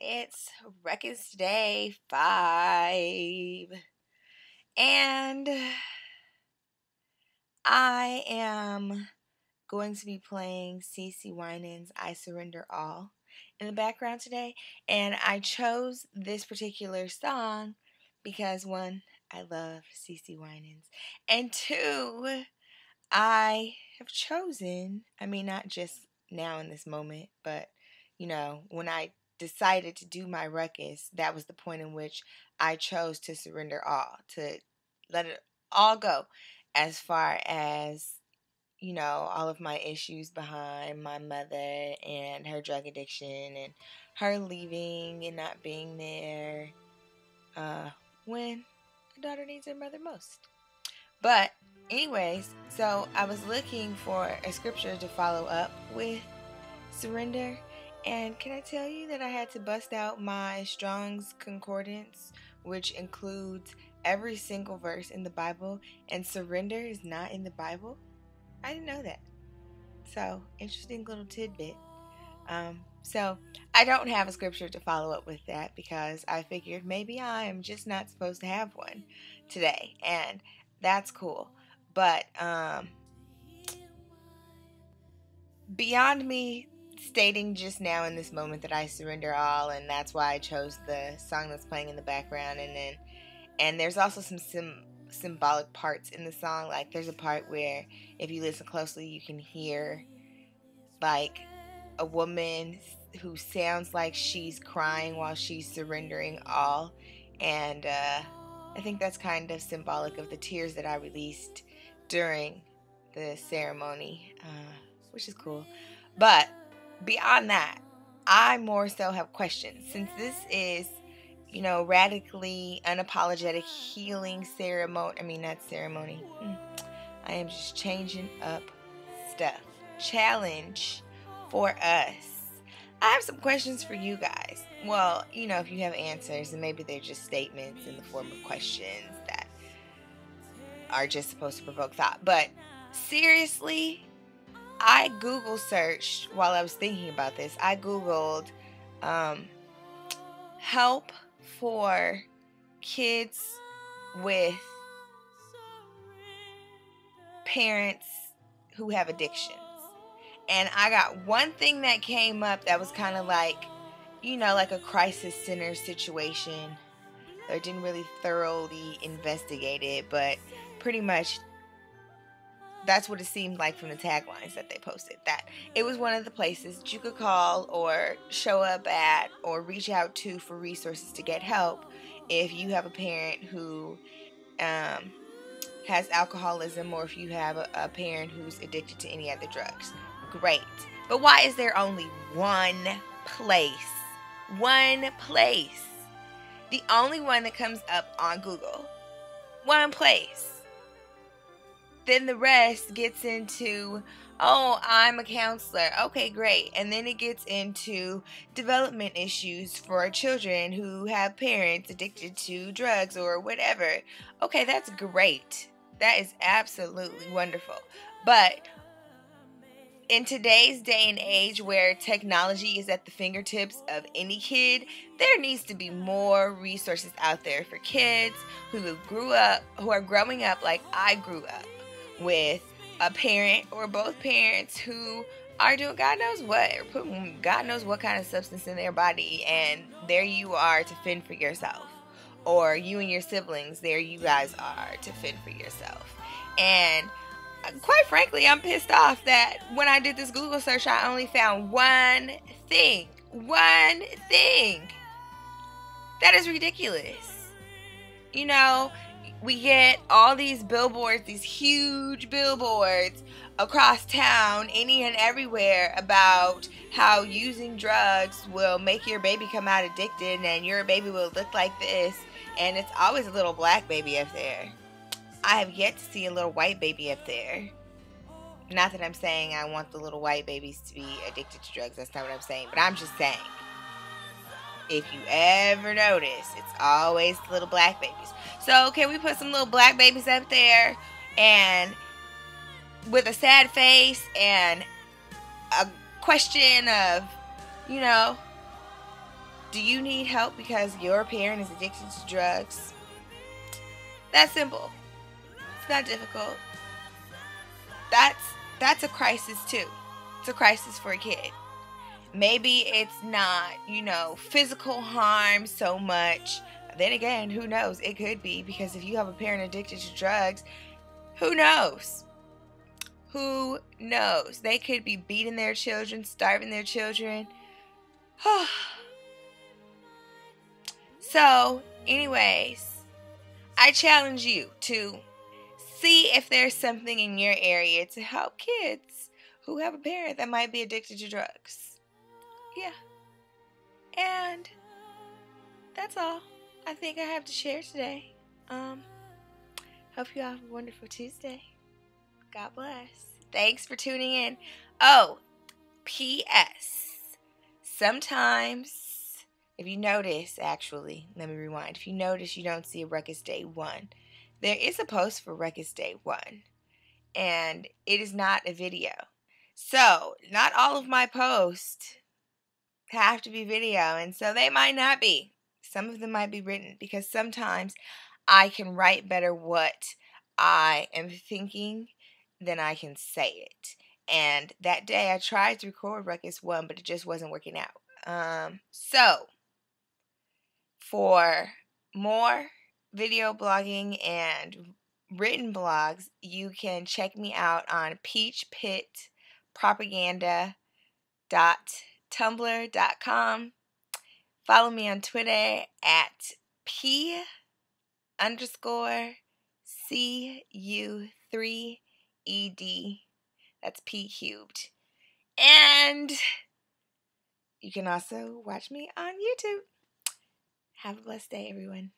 It's RUHCUS Day 5. And I am going to be playing CeCe Winans' I Surrender All in the background today. And I chose this particular song because, one, I love CeCe Winans. And two, I have chosen, not just now in this moment, but, when I decided to do my ruckus, that was the point in which I chose to surrender all, to let it all go as far as, all of my issues behind my mother and her drug addiction and her leaving and not being there when a daughter needs her mother most. But anyways, so I was looking for a scripture to follow up with surrender. And can I tell you that I had to bust out my Strong's Concordance, which includes every single verse in the Bible, and surrender is not in the Bible? I didn't know that. So, interesting little tidbit. So I don't have a scripture to follow up with that because I figured maybe I am just not supposed to have one today. And that's cool. But beyond me stating just now in this moment that I surrender all, and that's why I chose the song that's playing in the background, and there's also some symbolic parts in the song. Like there's a part where if you listen closely you can hear like a woman who sounds like she's crying while she's surrendering all, and I think that's kind of symbolic of the tears that I released during the ceremony, which is cool. But beyond that, I more so have questions. Since this is, radically unapologetic healing ceremony, not ceremony. I am just changing up stuff. Challenge for us. I have some questions for you guys. Well, if you have answers, and maybe they're just statements in the form of questions that are just supposed to provoke thought. But seriously, I Google searched while I was thinking about this. I Googled help for kids with parents who have addictions. And I got one thing that came up that was kind of like, like a crisis center situation. I didn't really thoroughly investigate it, but pretty much that's what it seemed like from the taglines that they posted. That it was one of the places that you could call or show up at or reach out to for resources to get help if you have a parent who has alcoholism, or if you have a parent who's addicted to any other drugs. Great. But why is there only one place? One place. The only one that comes up on Google. One place. Then the rest gets into, oh, I'm a counselor. Okay, great. And then it gets into development issues for children who have parents addicted to drugs or whatever. Okay, that's great. That is absolutely wonderful. But in today's day and age where technology is at the fingertips of any kid, there needs to be more resources out there for kids who are growing up like I grew up, with a parent or both parents who are doing God knows what, or putting God knows what kind of substance in their body, and there you are to fend for yourself. Or you and your siblings, there you guys are to fend for yourself. And quite frankly, I'm pissed off that when I did this Google search, I only found one thing. One thing. That is ridiculous. We get all these billboards, these huge billboards across town, any and everywhere, about how using drugs will make your baby come out addicted and your baby will look like this. And it's always a little black baby up there. I have yet to see a little white baby up there. Not that I'm saying I want the little white babies to be addicted to drugs. That's not what I'm saying. But I'm just saying, if you ever notice, it's always the little black babies. So can we put some little black babies up there and with a sad face and a question of, Do you need help because your parent is addicted to drugs? That's simple. It's not difficult. That's a crisis too. It's a crisis for a kid. Maybe it's not, physical harm so much. Then again, who knows? It could be, because if you have a parent addicted to drugs, who knows? Who knows? They could be beating their children, starving their children. So, anyways, I challenge you to see if there's something in your area to help kids who have a parent that might be addicted to drugs. Yeah. And that's all I think I have to share today. Hope you all have a wonderful Tuesday. God bless. Thanks for tuning in. Oh, P.S. Sometimes, if you notice, actually, let me rewind. If you notice you don't see a Ruckus Day 1, there is a post for Ruckus Day 1, and it is not a video. So, not all of my posts have to be video, and so they might not be. Some of them might be written, because sometimes I can write better what I am thinking than I can say it. And that day I tried to record Ruckus 1, but it just wasn't working out. So, for more video blogging and written blogs, you can check me out on peachpitpropaganda.tumblr.com. Follow me on Twitter at P_CU3ED. That's P cubed. And you can also watch me on YouTube. Have a blessed day, everyone.